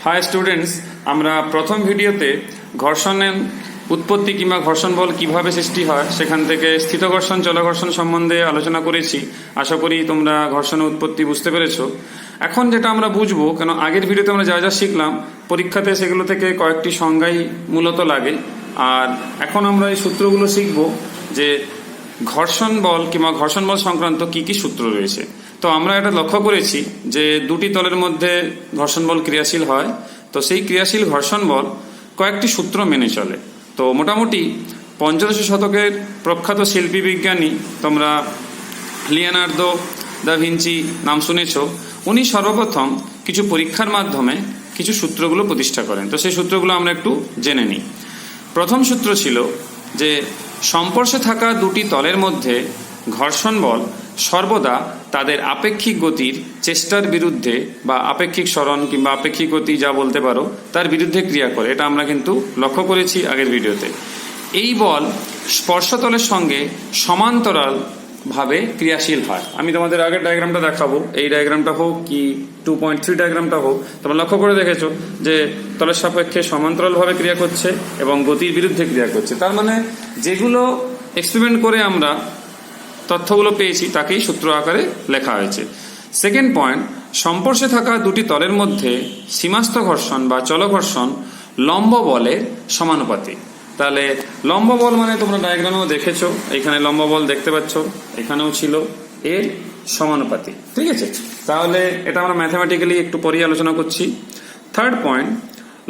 High students, আমরা প্রথম ভিডিওতে ঘর্ষণের উৎপত্তি কিংবা ঘর্ষণ বল কিভাবে সৃষ্টি হয় সেখান থেকে স্থিত ঘর্ষণ চল ঘর্ষণ সম্বন্ধে আলোচনা করেছি। আশা করি তোমরা ঘর্ষণের উৎপত্তি বুঝতে পেরেছো। এখন যেটা আমরা বুঝবো, কেন আগের ভিডিওতে আমরা যা যা শিখলাম পরীক্ষাতে সেগুলো থেকে কয়েকটি সংজ্ঞাই মূলত লাগে, আর এখন আমরা এই সূত্রগুলো শিখব যে ঘর্ষণ বল কিংবা ঘর্ষণ বল সংক্রান্ত কি কি সূত্র রয়েছে। তো আমরা এটা লক্ষ্য করেছি যে দুটি তলের মধ্যে ঘর্ষণ বল ক্রিয়াশীল হয়, তো সেই ক্রিয়াশীল ঘর্ষণ বল কয়েকটি সূত্র মেনে চলে। তো মোটামুটি 15 শতকের প্রখ্যাত শিল্পী বিজ্ঞানী, তোমরা লিওনার্দো দা ভিঞ্চি নাম শুনেছ, উনি সর্বপ্রথম কিছু পরীক্ষার মাধ্যমে কিছু সূত্রগুলো প্রতিষ্ঠা করেন। তো সেই সূত্রগুলো আমরা একটু জেনে নিই। প্রথম সূত্র ছিল যে সংস্পর্শে থাকা দুটি তলের মধ্যে ঘর্ষণ বল সর্বদা তাদের আপেক্ষিক গতির চেষ্টার বিরুদ্ধে বা আপেক্ষিক সরণ কিংবা আপেক্ষিক গতি যা বলতে পারো তার বিরুদ্ধে ক্রিয়া করে। এটা আমরা কিন্তু লক্ষ্য করেছি আগের ভিডিওতে। এই বল স্পর্শতলের সঙ্গে সমান্তরাল ভাবে ক্রিয়াশীল হয়। আমি তোমাদের আগের ডায়াগ্রামটা দেখাবো, এই ডায়াগ্রামটা হোক কি 2.3 ডায়াগ্রামটা হোক, তোমরা লক্ষ্য করে দেখেছো যে তলের সাপেক্ষে সমান্তরাল ভাবে ক্রিয়া করছে এবং গতির বিরুদ্ধে ক্রিয়া করছে। তার মানে যেগুলো এক্সপেরিমেন্ট করে আমরা তথ্যগুলো পেয়েছি তাকেই সূত্র আকারে লেখা হয়েছে। সেকেন্ড পয়েন্ট, সংস্পর্শে থাকা দুটি তলের মধ্যে সীমাস্থ ঘর্ষণ বা চল ঘর্ষণ লম্ব বলের সমানুপাতিক। তাহলে লম্ব বল মানে তোমরা ডায়াগ্রামেও দেখেছো, এখানে লম্ব বল দেখতে পাচ্ছ, এখানেও ছিল, এর সমানুপাতিক। ঠিক আছে, তাহলে এটা আমরা ম্যাথমেটিক্যালি একটু পরেই আলোচনা করছি। থার্ড পয়েন্ট,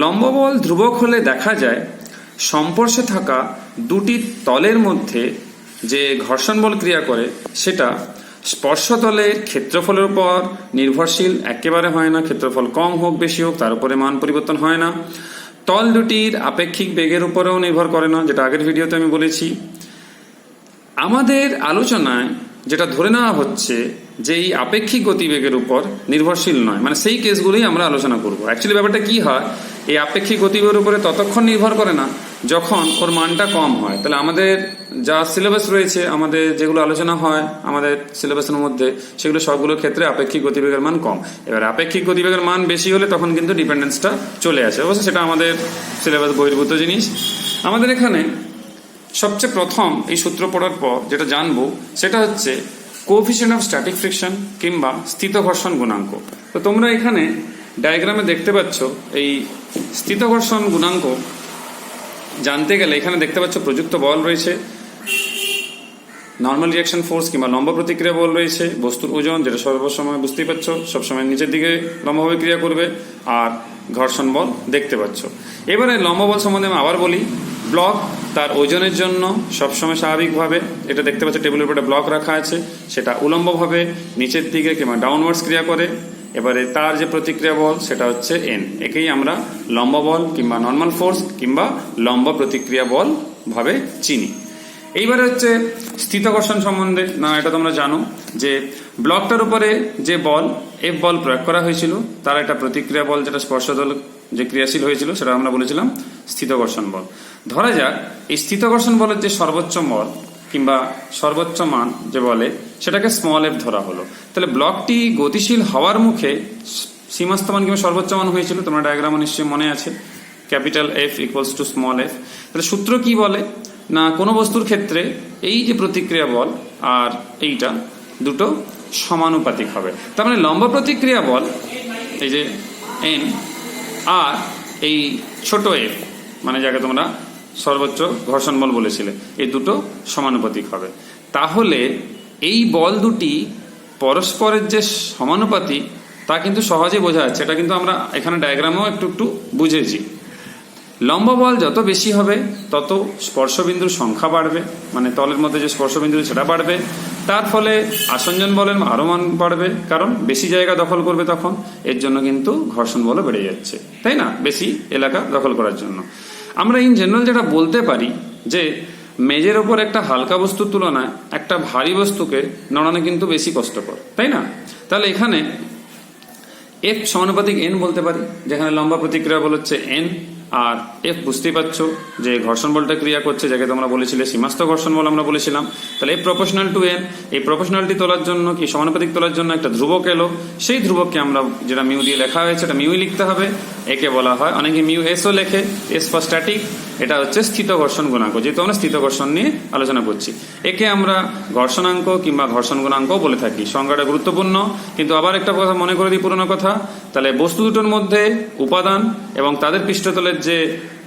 লম্ব বল ধ্রুবক হলে দেখা যায় সংস্পর্শে থাকা দুটি তলের মধ্যে যে ঘর্ষণ বল ক্রিয়া করে সেটা স্পর্শতলের ক্ষেত্রফলের উপর নির্ভরশীল একেবারে হয় না। ক্ষেত্রফল কম হোক বেশি হোক তার উপরে মান পরিবর্তন হয় না। তল দুটির আপেক্ষিক বেগের উপরেও নির্ভর করে না, যেটা আগের ভিডিওতে আমি বলেছি। আমাদের আলোচনায় যেটা ধরে নেওয়া হচ্ছে যে এই আপেক্ষিক গতিবেগের উপর নির্ভরশীল নয়, মানে সেই কেসগুলোই আমরা আলোচনা করব। অ্যাকচুয়ালি ব্যাপারটা কি হয়, এই আপেক্ষিক গতিবেগের উপরে ততক্ষণ নির্ভর করে না যখন ওর মানটা কম হয়। তাহলে আমাদের যা সিলেবাস রয়েছে, আমাদের যেগুলো আলোচনা হয় আমাদের সিলেবাসের মধ্যে, সেগুলো সবগুলোর ক্ষেত্রে আপেক্ষিক গতিবেগের মান কম। এবার আপেক্ষিক গতিবেগের মান বেশি হলে তখন কিন্তু ডিপেন্ডেন্সটা চলে আসে। অবশ্য সেটা আমাদের সিলেবাস বহির্ভূত জিনিস। আমাদের এখানে সবচেয়ে প্রথম এই সূত্র পড়ার পর যেটা জানবো সেটা হচ্ছে কোএফিসিয়েন্ট অফ স্ট্যাটিক ফ্রিকশন কিংবা স্থিত ঘর্ষণ গুণাঙ্ক। তো তোমরা এখানে ডায়াগ্রামে দেখতে পাচ্ছ এই স্থিত ঘর্ষণ গুণাঙ্ক জানতে গেলে এখানে দেখতে পাচ্ছ প্রযুক্ত বল রয়েছে, নর্মাল রিয়াকশন ফোর্স কিংবা লম্ব প্রতিক্রিয়া বল রয়েছে, বস্তুর ওজন যেটা সর্বসময় বুঝতেই পারছো সবসময় নিচের দিকে লম্বভাবে ক্রিয়া করবে, আর ঘর্ষণ বল দেখতে পাচ্ছ। এবারে লম্ব বল সম্বন্ধে আমি আবার বলি। ব্লক তার ওজনের জন্য সবসময় স্বাভাবিকভাবে, এটা দেখতে পাচ্ছ টেবিলের উপরে ব্লক রাখা আছে, সেটা উলম্বভাবে নিচের দিকে কিংবা ডাউনওয়ার্ডস ক্রিয়া করে। এবারে তার যে প্রতিক্রিয়া বল সেটা হচ্ছে এন, একেই আমরা লম্ব বল কিংবা নর্মাল ফোর্স কিংবা লম্ব প্রতিক্রিয়া বল ভাবে চিনি। এইবারে হচ্ছে স্থিত ঘর্ষণ সম্বন্ধে। না, এটা তোমরা জানো যে ব্লকটার উপরে যে বল এফ বল প্রয়োগ করা হয়েছিল তার একটা প্রতিক্রিয়া বল যেটা স্পর্শতল যে ক্রিয়াশীল হয়েছিল সেটা আমরা বলেছিলাম স্থিত ঘর্ষণ বল। ধরা যাক এই স্থিত ঘর্ষণ বলের যে সর্বোচ্চ বল কিংবা সর্বোচ্চ মান যে বলে সেটাকে স্মল এফ ধরা হলো। তাহলে ব্লকটি গতিশীল হওয়ার মুখে সীমাস্থ মান কিংবা সর্বোচ্চ মান হয়েছিল, তোমরা ডায়াগ্রামে নিশ্চয়ই মনে আছে, capital F equals to small F. তাহলে সূত্র কি বলে না, কোনো বস্তুর ক্ষেত্রে এই যে প্রতিক্রিয়া বল আর এইটা দুটো সমানুপাতিক হবে। তার মানে লম্ব প্রতিক্রিয়া বল এই যে এন আর এই ছোট এফ, মানে যাকে তোমরা সর্বোচ্চ ঘর্ষণ বল বলেছিলে, এই দুটো সমানুপাতিক হবে। তাহলে এই বল দুটি পরস্পরের যে সমানুপাতিক তা কিন্তু সহজে বোঝা যাচ্ছে। এটা কিন্তু আমরা এখানে ডায়াগ্রামেও একটু একটু বুঝেছি। লম্ব বল যত বেশি হবে তত স্পর্শবিন্দুর সংখ্যা বাড়বে, মানে তলের মধ্যে যে স্পর্শবিন্দু সেটা বাড়বে। তার ফলে আসঞ্জন বলের আরো মান বাড়বে, কারণ বেশি জায়গা দখল করবে তখন, এর জন্য কিন্তু ঘর্ষণ বলও বেড়ে যাচ্ছে, তাই না, বেশি এলাকা দখল করার জন্য। আমরা ইন জেনারেল যেটা বলতে পারি যে মেজের ওপর একটা হালকা বস্তুর তুলনায় একটা ভারী বস্তুকে নড়ানো কিন্তু বেশি কষ্টকর, তাই না। তাহলে এখানে এফ সমানুপাতিক এন বলতে পারি, যেখানে লম্বা প্রতিক্রিয়া বল হচ্ছে এন আর এফ বুঝতেই পারছো যে ঘর্ষণ বলটা ক্রিয়া করছে, যাকে তোমরা বলেছিলে সীমাস্থ ঘর্ষণ বল আমরা বলেছিলাম। তাহলে এফ প্রপোর্শনাল টু এন, এই প্রপোর্শনালিটি তোলার জন্য কি সমানুপাতিক তোলার জন্য একটা ধ্রুবক এলো, সেই ধ্রুবককে আমরা যেটা মিউ দিয়ে লেখা হয়েছে এটা মিউই লিখতে হবে। একে বলা হয়, অনেকে মিউ এসও লেখে, এস ফর স্ট্যাটিক, এটা হচ্ছে স্থিত ঘর্ষণ গুণাঙ্ক, যেহেতু আমরা স্থিত ঘর্ষণ নিয়ে আলোচনা করছি। একে আমরা ঘর্ষণাঙ্ক কিংবা ঘর্ষণ গুণাঙ্ক বলে থাকি। সংজ্ঞাটা গুরুত্বপূর্ণ, কিন্তু আবার একটা কথা মনে করে দিই, পুরোনো কথা। তাহলে বস্তু দুটোর মধ্যে উপাদান এবং তাদের পৃষ্ঠতলের যে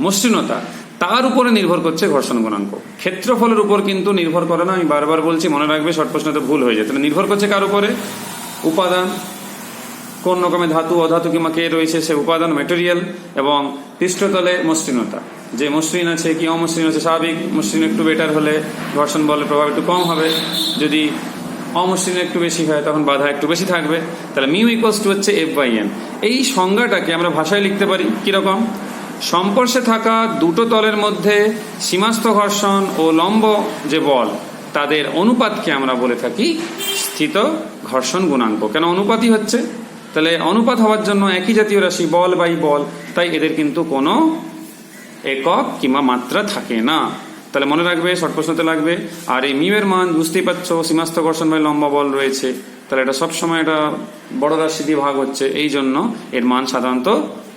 মসৃণতা, তার উপরে নির্ভর করছে ঘর্ষণ গুণাঙ্ক। ক্ষেত্রফলের উপর কিন্তু নির্ভর করে না, আমি বারবার বলছি, মনে রাখবে, শর্ট প্রশ্নতে ভুল হয়ে যায়। তাহলে নির্ভর করছে কার উপরে? উপাদান, কোন রকমের ধাতু অধাতু কিংবা কে রয়েছে সে উপাদান, মেটেরিয়াল, এবং পৃষ্ঠতলে মসৃণতা, যে মসৃণ আছে কি অমসৃণ আছে। স্বাভাবিক মসৃণ একটু বেটার হলে ঘর্ষণ বলের প্রভাব একটু কম হবে, যদি অমসৃণ একটু বেশি হয় তখন বাধা একটু বেশি থাকবে। তাহলে মিউ ইকুয়ালস টু হচ্ছে এফ বাই এন। এই সংজ্ঞাটাকে আমরা ভাষায় লিখতে পারি কিরকম? সংস্পর্শে থাকা দুটো তলের মধ্যে সীমাস্থ ঘর্ষণ ও লম্ব যে বল, তাদের অনুপাতকে আমরা বলে থাকি স্থিত ঘর্ষণ গুণাঙ্ক। কেন অনুপাতই হচ্ছে? তাহলে অনুপাত হওয়ার জন্য একই জাতীয় রাশি, বল বাই বল, তাই এদের কিন্তু কোনো একক কিংবা মাত্রা থাকে না। তাহলে মনে রাখবে, শর্ট প্রশ্নতে লাগবে। আর এই মিউ এর মান বুঝতেই পারছো, সীমাস্থ ঘর্ষণ বাই লম্ব বল রয়েছে, তাহলে এটা সবসময় এটা বড় রাশি দিয়ে ভাগ হচ্ছে, এই জন্য এর মান সাধারণত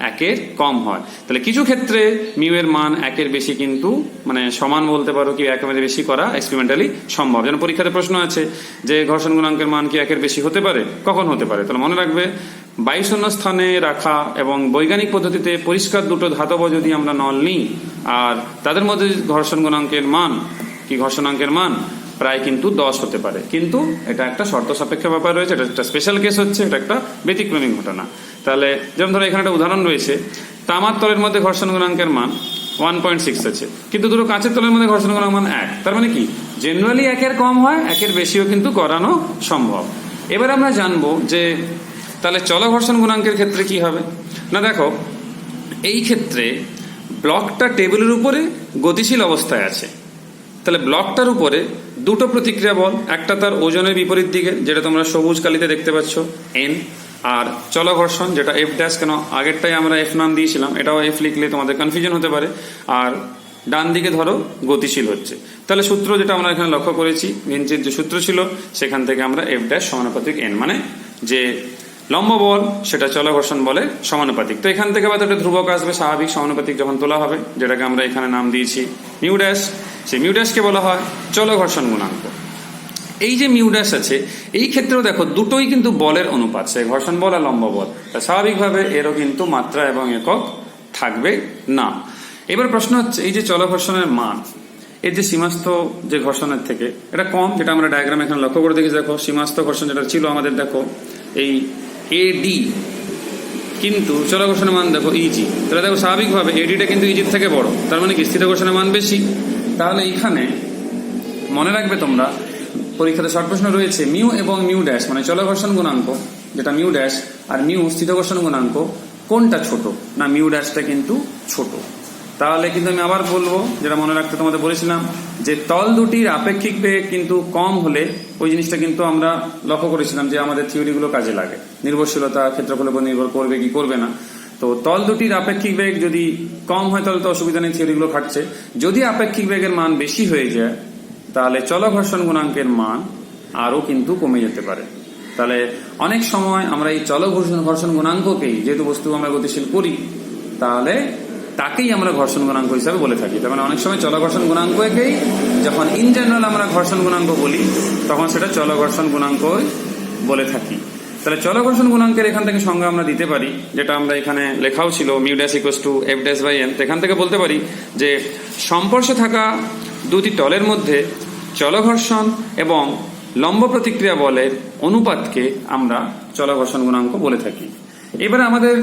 একের কম হয়। তাহলে কিছু ক্ষেত্রে মিউ এর মান একের বেশি, কিন্তু মানে সমান বলতে পারো কি একেবারে বেশি করা এক্সপেরিমেন্টালি সম্ভব। যেন পরীক্ষাতে প্রশ্ন আছে যে ঘর্ষণ গুণাঙ্কের মান কি একের বেশি হতে পারে, কখন হতে পারে? তাহলে মনে রাখবে, বায়ুশূন্য স্থানে রাখা এবং বৈজ্ঞানিক পদ্ধতিতে পরিষ্কার দুটো ধাতব যদি আমরা নল নিই, আর তাদের মধ্যে ঘর্ষণ গুণাঙ্কের মান কি ঘর্ষণাঙ্কের মান প্রায় কিন্তু 10 হতে পারে, কিন্তু এটা একটা শর্ত সাপেক্ষ ব্যাপার রয়েছে, এটা একটা স্পেশাল কেস হচ্ছে, এটা একটা ব্যতিক্রমী ঘটনা। তাহলে যেমন ধরো এখানে একটা উদাহরণ রয়েছে, তামার তলের মধ্যে ঘর্ষণ গুণাঙ্কের মান 1.6 আছে, কিন্তু দুটো কাঁচের তলের মধ্যে ঘর্ষণ গুণাঙ্ক মান 1। তার মানে কি জেনারেলি একের কম হয়, একের বেশিও কিন্তু করানো সম্ভব। এবার আমরা জানবো যে তাহলে চল ঘর্ষণ গুণাঙ্কের ক্ষেত্রে কি হবে না। দেখো, এই ক্ষেত্রে ব্লকটা টেবিলের উপরে গতিশীল অবস্থায় আছে, তাহলে ব্লকটার উপরে দুটো প্রতিক্রিয়া বল, একটা তার ওজনের বিপরীত দিকে, যেটা তোমরা সবুজ কালিতে দেখতে পাচ্ছ এন, আর চল ঘর্ষণ যেটা এফ ড্যাশ। কেন আগেরটাই আমরা এফ নাম দিয়েছিলাম, এটাও এফ লিখলে তোমাদের কনফিউশন হতে পারে। আর ডান দিকে ধরো গতিশীল হচ্ছে, তাহলে সূত্র যেটা আমরা এখানে লক্ষ্য করেছি, ভিঞ্চির যে সূত্র ছিল সেখান থেকে আমরা এফ ড্যাশ সমানুপাতিক এন, মানে যে লম্ব বল সেটা চল ঘর্ষণ বলের সমানুপাতিক। তো এখান থেকে একটা ধ্রুবক আসবে, স্বাভাবিক সমানুপাতিক যখন তোলা হবে, যেটাকে আমরা এখানে নাম দিয়েছি মিউ ড্যাশ। সেই মিউ ড্যাশকে বলা হয় চল ঘর্ষণ গুণাঙ্ক। এই যে মিউ ড্যাশ আছে, এই ক্ষেত্রেও দেখো দুটোই কিন্তু বলের অনুপাত, সে ঘর্ষণ বল আর লম্ব বল, স্বাভাবিকভাবে এরও কিন্তু মাত্রা এবং একক থাকবে না। এবার প্রশ্ন হচ্ছে, এই যে চল ঘর্ষণের মান, এর যে সীমাস্থ যে ঘর্ষণের থেকে এটা কম, যেটা আমরা ডায়াগ্রাম এখানে লক্ষ্য করে দেখি। দেখো সীমাস্থ ঘর্ষণ যেটা ছিল আমাদের, দেখো এই এডি, কিন্তু চল ঘর্ষণের মান দেখো ইজি, তাহলে দেখো স্বাভাবিকভাবে এডিটা কিন্তু ইজির থেকে বড়, তার মানে কি স্থির ঘর্ষণের মান বেশি। তাহলে এইখানে মনে রাখবে তোমরা, পরীক্ষাতে শর্ট প্রশ্ন রয়েছে মিউ এবং মিউ ড্যাশ, মানে চল ঘর্ষণ গুণাঙ্ক যেটা মিউ ড্যাশ আর মিউ স্থিত ঘর্ষণ গুণাঙ্ক, কোনটা ছোট? না মিউ ড্যাশটা কিন্তু ছোট। তাহলে কিন্তু আমি আবার বলবো, যেটা মনে রাখতে তোমাদের বলেছিলাম, যে তল দুটির আপেক্ষিক বেগ কিন্তু কম হলে, ওই জিনিসটা কিন্তু আমরা লক্ষ্য করেছিলাম যে আমাদের থিওরিগুলো কাজে লাগে, নির্ভরশীলতা ক্ষেত্রফলের উপর নির্ভর করবে কি করবে না। তো তল দুটির আপেক্ষিক বেগ যদি কম হয় তাহলে তো অসুবিধা নেই, থিওরিগুলো খাটছে। যদি আপেক্ষিক বেগের মান বেশি হয়ে যায়, তাহলে চল ঘর্ষণ গুণাঙ্কের মান আরো কিন্তু কমে যেতে পারে। তাহলে অনেক সময় আমরা এই চল ঘর্ষণ গুণাঙ্ককেই, যেহেতু বস্তু আমরা গতিশীল করি, তাহলে তাকেই আমরা ঘর্ষণ গুণাঙ্ক হিসাবে বলে থাকি। তার মানে অনেক সময় চল ঘর্ষণ গুণাঙ্ককেই যখন ইন জেনারেল আমরা ঘর্ষণ গুণাঙ্ক বলি, তখন সেটা চল ঘর্ষণ গুণাঙ্ক বলে থাকি। তাহলে চল ঘর্ষণ গুণাঙ্কের এখান থেকে সংজ্ঞা আমরা দিতে পারি, যেটা আমরা এখানে লেখাও ছিল, mu dash equals to F dash by N. এখান থেকে বলতে পারি যে সংস্পর্শে থাকা দুটি তলের মধ্যে চল ঘর্ষণ এবং লম্ব প্রতিক্রিয়া বলের অনুপাতকে আমরা চল ঘর্ষণ গুণাঙ্ক বলে থাকি। এবারে আমাদের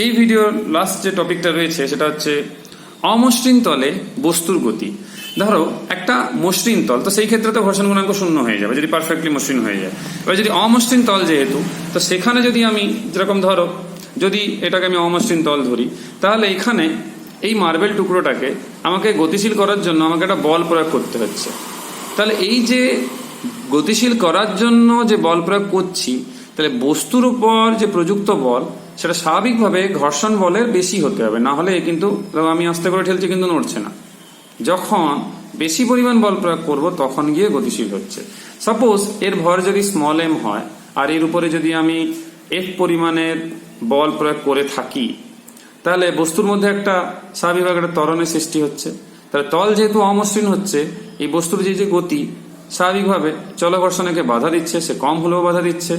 এই ভিডিওর লাস্ট যে টপিকটা রয়েছে সেটা হচ্ছে অমসৃণ তলে বস্তুর গতি। ধরো একটা মসৃণ তল, তো সেই ক্ষেত্রে তো ঘর্ষণ গুণাঙ্ক শূন্য হয়ে যাবে যদি পারফেক্টলি মসৃণ হয়ে যায়। এবার যদি অমসৃণ তল যেহেতু, তো সেখানে যদি আমি যেরকম ধরো, যদি এটাকে আমি অমসৃণ তল ধরি, তাহলে এখানে এই মার্বেল টুকরোটাকে আমাকে গতিশীল করার জন্য আমাকে একটা বল প্রয়োগ করতে হচ্ছে। তাহলে এই যে গতিশীল করার জন্য যে বল প্রয়োগ করছি, তো তাহলে বস্তুর উপর যে প্রযুক্ত বল সেটা স্বাভাবিকভাবে ঘর্ষণ বলের বেশি হতে হবে, না হলে কিন্তু আমি আস্তে করে ঠেলছি কিন্তু নড়ছে না। যখন বেশি পরিমাণ বল প্রয়োগ করব তখন গিয়ে গতিশীল হচ্ছে। সাপোজ এর ভর যদি স্মল এম হয় আর এর উপরে যদি আমি এফ পরিমাণের বল প্রয়োগ করে থাকি, তাহলে বস্তুর মধ্যে একটা স্বাভাবিকভাবে একটা ত্বরণের সৃষ্টি হচ্ছে। তাহলে তল যেহেতু অমসৃণ হচ্ছে, এই বস্তুর যে গতি স্বাভাবিকভাবে চলঘর্ষণকে বাধা দিচ্ছে, সে কম হলেও বাধা দিচ্ছে।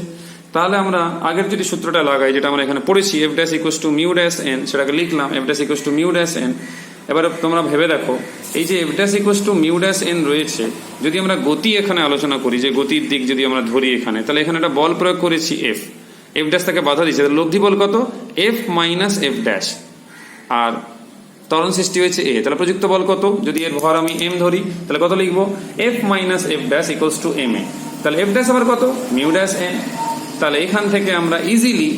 তাহলে আমরা আগের যদি সূত্রটা লাগাই, যেটা আমরা এখানে পড়েছি, F dash equals two mu dash N, সেটাকে লিখলাম F dash equals two mu dash N. এবারে তোমরা ভেবে দেখো, এই যে F dash equals two mu dash N রয়েছে, যদি আমরা গতি এখানে আলোচনা করি, যে গতির দিক যদি আমরা ধরি এখানে, তাহলে এখানে একটা বল প্রয়োগ করেছি এফ, এফ ড্যাশ তাকে বাধা দিচ্ছে, লব্ধি বল কত? এফ মাইনাস এফ ড্যাশ, আর ত্বরণ সৃষ্টি হয়েছে এ, তাহলে প্রযুক্ত বল কত? যদি এর ভর আমি এম ধরি তাহলে কত লিখবো? F minus F dash equals to M A. তাহলে এফ ড্যাশ আবার কত? Mu dash N. তাহলে এখান থেকে আমরা ইজিলি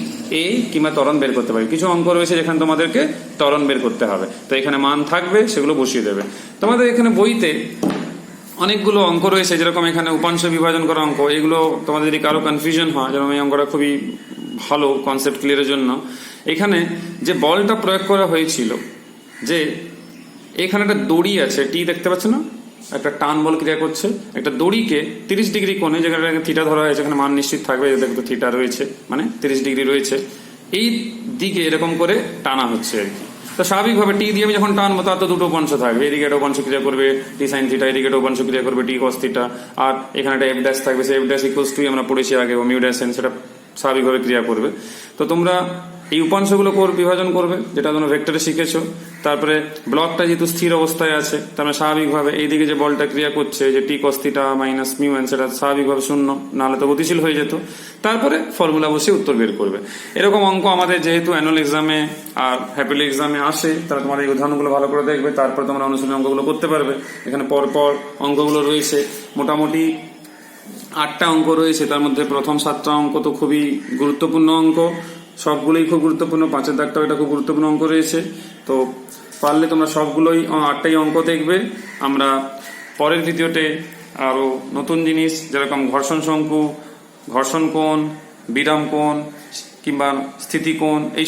এ কিংবা ত্বরণ বের করতে পারি। কিছু অঙ্ক রয়েছে যেখানে তোমাদেরকে ত্বরণ বের করতে হবে, তো এখানে মান থাকবে, সেগুলো বসিয়ে দেবে। তোমাদের এখানে বইতে অনেকগুলো অঙ্ক রয়েছে, যেরকম এখানে উপাংশ বিভাজন করা অঙ্ক, এগুলো তোমাদের যদি কারো কনফিউশন হয়, যেরকম এই অঙ্কটা খুবই ভালো কনসেপ্ট ক্লিয়ারের জন্য। এখানে যে বলটা প্রয়োগ করা হয়েছিল, যে এখানে একটা দড়ি আছে, টি দেখতে পাচ্ছ না, একটা টান বল ক্রিয়া করছে, একটা দড়িকে 30 ডিগ্রি কোণে, যেখানে থিটা ধরা হয়েছে, এখানে মান নিশ্চিত থাকবে, দেখো থিটা রয়েছে, মানে 30 ডিগ্রি রয়েছে, এই দিকে এরকম করে টানা হচ্ছে আর কি। তো স্বাভাবিকভাবে টি দিয়ে আমি যখন টানবো, তার তো দুটো উপাংশ থাকবে, এদিকে একটা উপাংশ ক্রিয়া করবে টি সাইন থিটা, এদিকে একটা উপাংশ ক্রিয়া করবে টি কস থিটা, আর এখানে একটা এফ ড্যাশ থাকবে, সেই এফ ড্যাশ ইকুয়ালস টু আমরা পড়েছি আগে, ও মিউ ড্যাশ এন, সেটা স্বাভাবিকভাবে ক্রিয়া করবে। তো তোমরা এই উপাংশগুলো বিভাজন করবে, যেটা তোমরা ভেক্টরে শিখেছো। তারপরে ব্লকটা যেহেতু স্থির অবস্থায় আছে, তার স্বাভাবিকভাবে এইদিকে যে বলটা ক্রিয়া করছে, যে T cos theta minus mu N, সেটা স্বাভাবিকভাবে শূন্য, নাহলে তো গতিশীল হয়ে যেত। তারপরে ফর্মুলা বসে উত্তর বের করবে। এরকম অঙ্ক আমাদের যেহেতু অ্যানুয়াল এক্সামে আর হ্যাপিলি এক্সামে আসে, তারা তোমার এই উদাহরণগুলো ভালো করে দেখবে, তারপরে তোমরা অনুশীলনী অঙ্কগুলো করতে পারবে। এখানে পরপর অঙ্কগুলো রয়েছে, মোটামুটি 8টা অঙ্ক রয়েছে, তার মধ্যে প্রথম 7টা অঙ্ক তো খুবই গুরুত্বপূর্ণ অঙ্ক, সবগুলোই খুব গুরুত্বপূর্ণ। 5-এর দাগটাও এটা খুব গুরুত্বপূর্ণ অঙ্ক রয়েছে। তো পারলে তোমরা সবগুলোই 8টাই অঙ্ক দেখবে। আমরা পরের ভিডিওতে আরো নতুন জিনিস, যেরকম ঘর্ষণ শঙ্কু, ঘর্ষণ কোণ, বিরাম কোণ কিংবা স্থিতি কোণ, এই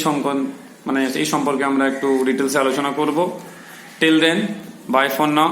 এই সম্পর্কে আমরা একটু ডিটেলসে আলোচনা করব। Till then, bye for now.